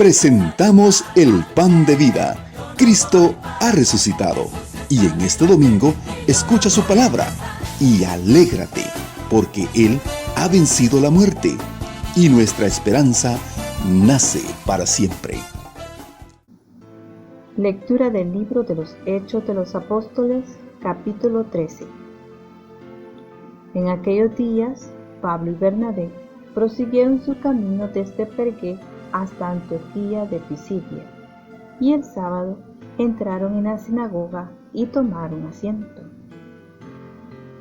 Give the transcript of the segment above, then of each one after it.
Presentamos el pan de vida. Cristo ha resucitado. Y en este domingo, escucha su palabra y alégrate, porque Él ha vencido la muerte y nuestra esperanza nace para siempre. Lectura del libro de los Hechos de los Apóstoles, capítulo 13. En aquellos días, Pablo y Bernabé prosiguieron su camino desde Perge hasta Antioquía de Pisidia, y el sábado entraron en la sinagoga y tomaron asiento.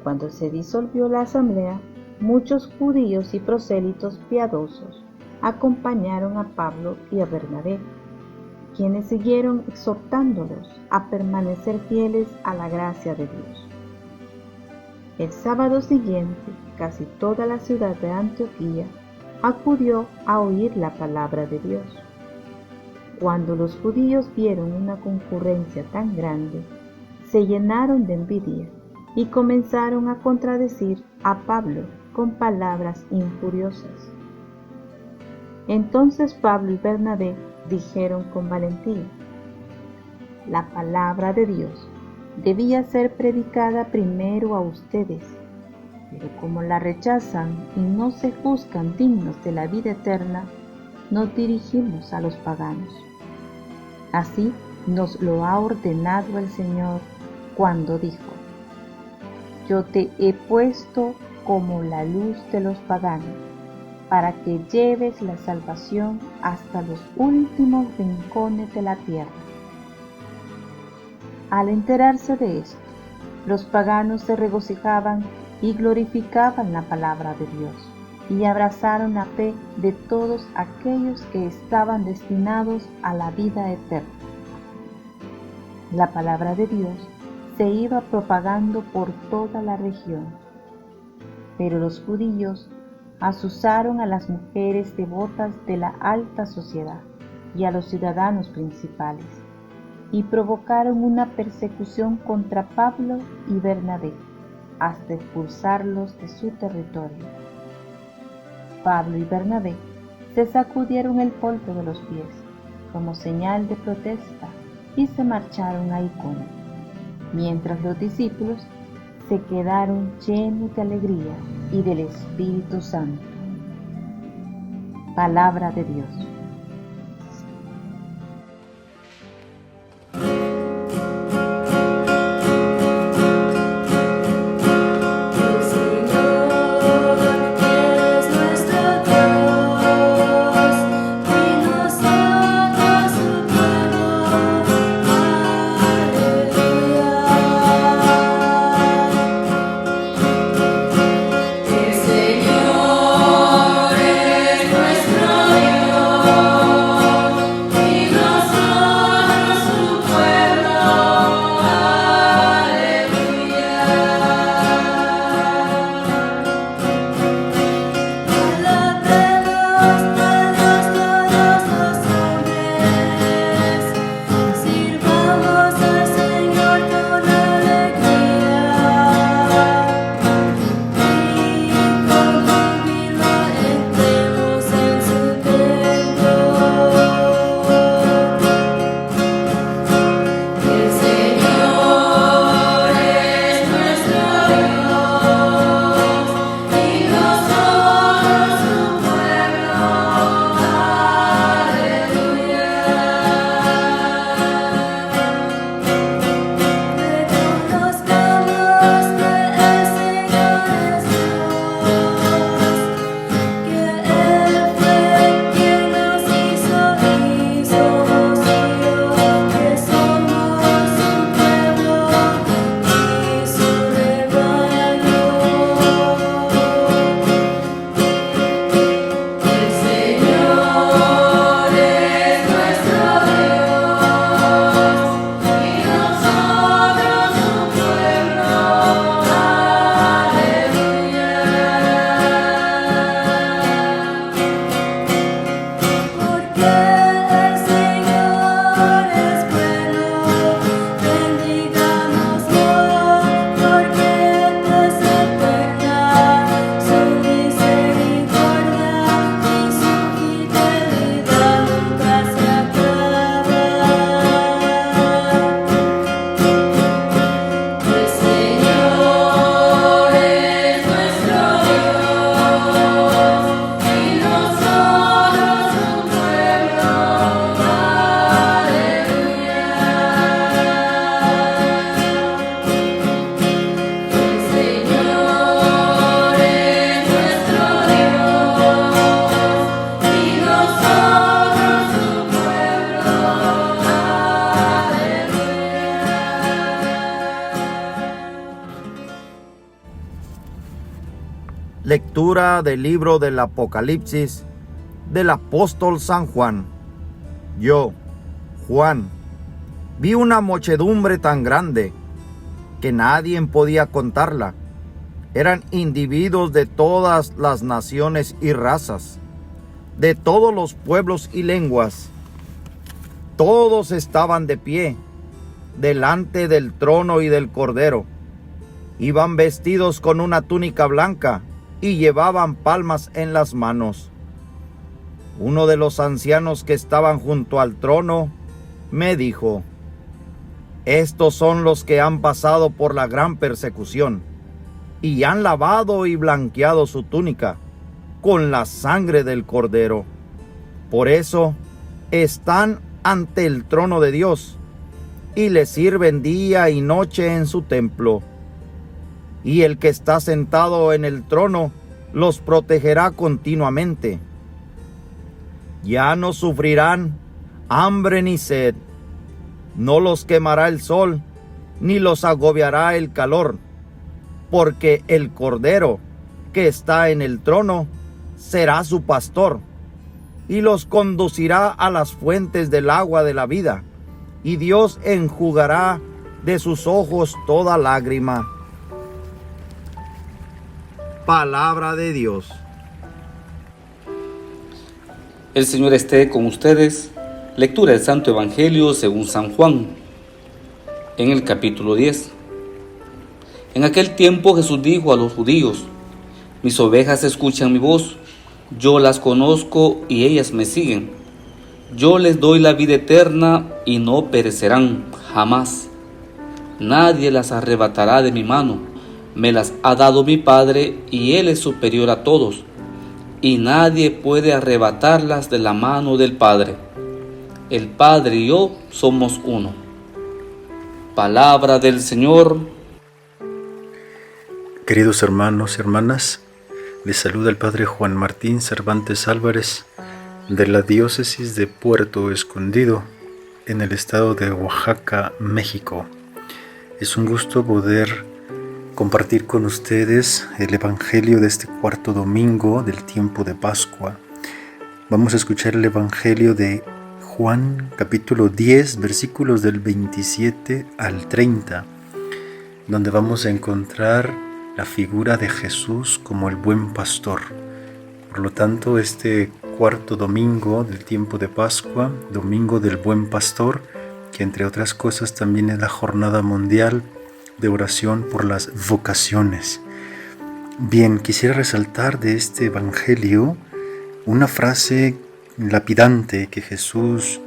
Cuando se disolvió la asamblea, muchos judíos y prosélitos piadosos acompañaron a Pablo y a Bernabé, quienes siguieron exhortándolos a permanecer fieles a la gracia de Dios. El sábado siguiente, casi toda la ciudad de Antioquía acudió a oír la palabra de Dios. Cuando los judíos vieron una concurrencia tan grande, se llenaron de envidia y comenzaron a contradecir a Pablo con palabras injuriosas. Entonces Pablo y Bernabé dijeron con valentía: la palabra de Dios debía ser predicada primero a ustedes, pero como la rechazan y no se juzgan dignos de la vida eterna, nos dirigimos a los paganos. Así nos lo ha ordenado el Señor cuando dijo: yo te he puesto como la luz de los paganos, para que lleves la salvación hasta los últimos rincones de la tierra. Al enterarse de esto, los paganos se regocijaban y glorificaban la palabra de Dios, y abrazaron la fe de todos aquellos que estaban destinados a la vida eterna. La palabra de Dios se iba propagando por toda la región, pero los judíos azuzaron a las mujeres devotas de la alta sociedad y a los ciudadanos principales, y provocaron una persecución contra Pablo y Bernabé, hasta expulsarlos de su territorio. Pablo y Bernabé se sacudieron el polvo de los pies, como señal de protesta, y se marcharon a Iconio, mientras los discípulos se quedaron llenos de alegría y del Espíritu Santo. Palabra de Dios. El Señor es nuestro Dios. Lectura del libro del Apocalipsis del apóstol San Juan. Yo, Juan, vi una muchedumbre tan grande que nadie podía contarla. Eran individuos de todas las naciones y razas, de todos los pueblos y lenguas. Todos estaban de pie delante del trono y del Cordero. Iban vestidos con una túnica blanca y llevaban palmas en las manos. Uno de los ancianos que estaban junto al trono me dijo: estos son los que han pasado por la gran persecución y han lavado y blanqueado su túnica con la sangre del Cordero. Por eso están ante el trono de Dios y le sirven día y noche en su templo. Y el que está sentado en el trono los protegerá continuamente. Ya no sufrirán hambre ni sed, no los quemará el sol, ni los agobiará el calor, porque el Cordero que está en el trono será su pastor, y los conducirá a las fuentes del agua de la vida, y Dios enjugará de sus ojos toda lágrima. Palabra de Dios. El Señor esté con ustedes. Lectura del Santo Evangelio según San Juan, en el capítulo 10. En aquel tiempo Jesús dijo a los judíos: mis ovejas escuchan mi voz, yo las conozco y ellas me siguen. Yo les doy la vida eterna y no perecerán jamás. Nadie las arrebatará de mi mano. Me las ha dado mi Padre, y Él es superior a todos, y nadie puede arrebatarlas de la mano del Padre. El Padre y yo somos uno. Palabra del Señor. Queridos hermanos y hermanas, les saluda el Padre Juan Martín Cervantes Álvarez, de la Diócesis de Puerto Escondido, en el estado de Oaxaca, México. Es un gusto poder compartir con ustedes el Evangelio de este cuarto domingo del tiempo de Pascua. Vamos a escuchar el Evangelio de Juan, capítulo 10, versículos del 27 al 30, donde vamos a encontrar la figura de Jesús como el buen pastor. Por lo tanto, este cuarto domingo del tiempo de Pascua, domingo del buen pastor, que entre otras cosas también es la jornada mundial de oración por las vocaciones. Bien, quisiera resaltar de este evangelio una frase lapidante que Jesús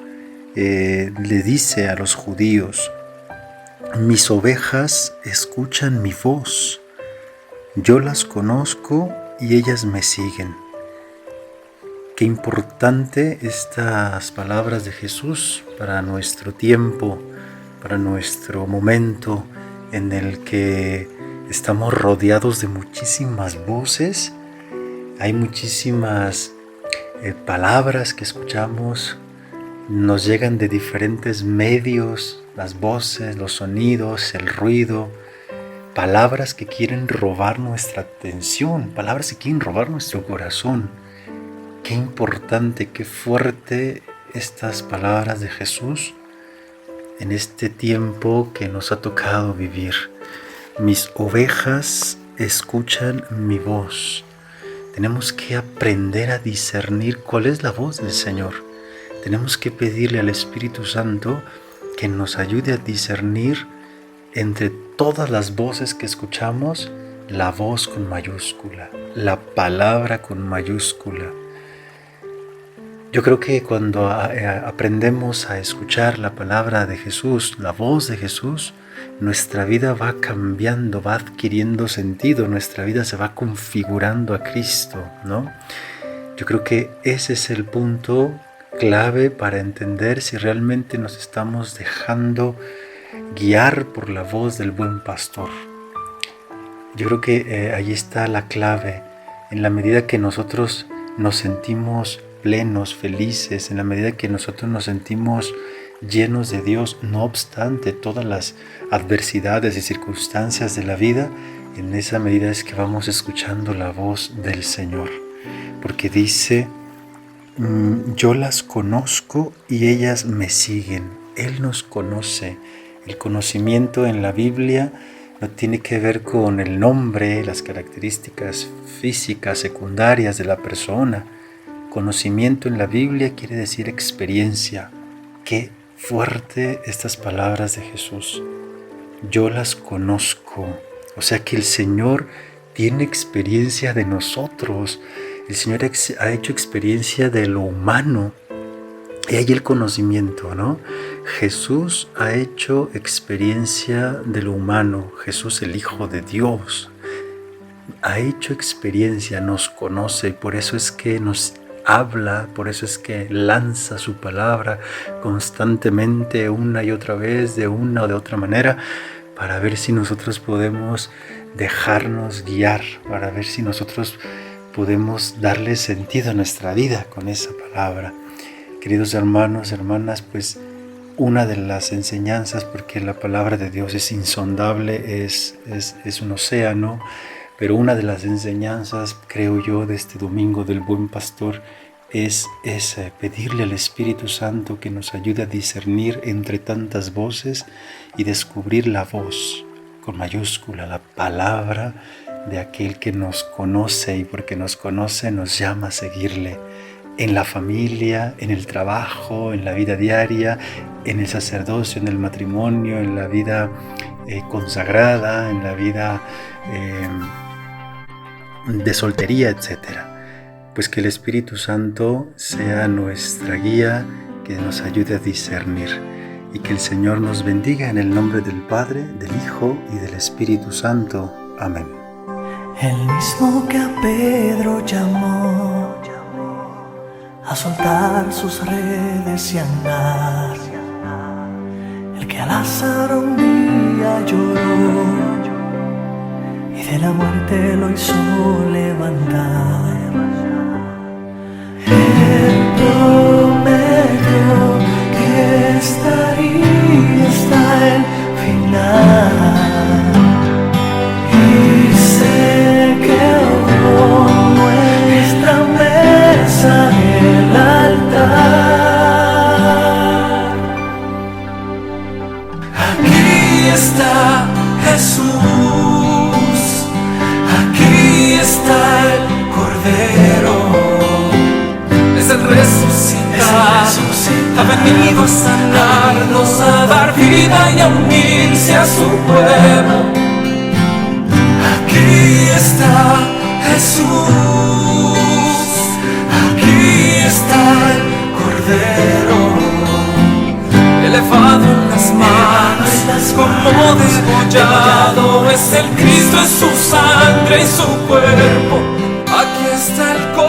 le dice a los judíos: mis ovejas escuchan mi voz, yo las conozco y ellas me siguen. Qué importante estas palabras de Jesús para nuestro tiempo, para nuestro momento en el que estamos rodeados de muchísimas voces. Hay muchísimas palabras que escuchamos, nos llegan de diferentes medios, las voces, los sonidos, el ruido, palabras que quieren robar nuestra atención, palabras que quieren robar nuestro corazón. Qué importante, qué fuerte estas palabras de Jesús en este tiempo que nos ha tocado vivir. Mis ovejas escuchan mi voz. Tenemos que aprender a discernir cuál es la voz del Señor. Tenemos que pedirle al Espíritu Santo que nos ayude a discernir entre todas las voces que escuchamos, la voz con mayúscula, la palabra con mayúscula. Yo creo que cuando aprendemos a escuchar la palabra de Jesús, la voz de Jesús, nuestra vida va cambiando, va adquiriendo sentido, nuestra vida se va configurando a Cristo, ¿no? Yo creo que ese es el punto clave para entender si realmente nos estamos dejando guiar por la voz del buen pastor. Yo creo que ahí está la clave. En la medida que nosotros nos sentimos plenos, felices, en la medida que nosotros nos sentimos llenos de Dios, no obstante todas las adversidades y circunstancias de la vida, En esa medida es que vamos escuchando la voz del Señor, porque dice, yo las conozco y ellas me siguen. Él nos conoce. El conocimiento en la Biblia no tiene que ver con el nombre, las características físicas secundarias de la persona. Conocimiento en la Biblia quiere decir experiencia. Qué fuerte estas palabras de Jesús. Yo las conozco. O sea que el Señor tiene experiencia de nosotros. El Señor ha hecho experiencia de lo humano. Y ahí el conocimiento, ¿no? Jesús ha hecho experiencia de lo humano. Jesús, el Hijo de Dios, ha hecho experiencia, nos conoce. Por eso es que nos habla, por eso es que lanza su palabra constantemente, una y otra vez, de una o de otra manera, para ver si nosotros podemos dejarnos guiar, para ver si nosotros podemos darle sentido a nuestra vida con esa palabra. Queridos hermanos, hermanas, pues una de las enseñanzas, porque la palabra de Dios es insondable, es un océano, pero una de las enseñanzas, creo yo, de este domingo del Buen Pastor es pedirle al Espíritu Santo que nos ayude a discernir entre tantas voces y descubrir la voz con mayúscula, la palabra de aquel que nos conoce, y porque nos conoce nos llama a seguirle en la familia, en el trabajo, en la vida diaria, en el sacerdocio, en el matrimonio, en la vida consagrada, en la vida de soltería, etc. Pues que el Espíritu Santo sea nuestra guía, que nos ayude a discernir, y que el Señor nos bendiga en el nombre del Padre, del Hijo y del Espíritu Santo. Amén. El mismo que a Pedro llamó a soltar sus redes y andar, el que a Lázaro un día lloró y de la muerte lo hizo levantar. Él prometió que estaría hasta el final, y se quedó nuestra mesa en el altar. Aquí está Jesús, aquí está el Cordero, es el resucitado, ha venido a sanarnos, a dar vida y a unirse a su pueblo. Aquí está Jesús, aquí está el Cordero, elevado en las manos, como degollado, es el Cristo, es su sangre y su cuerpo. Aquí está el Cordero.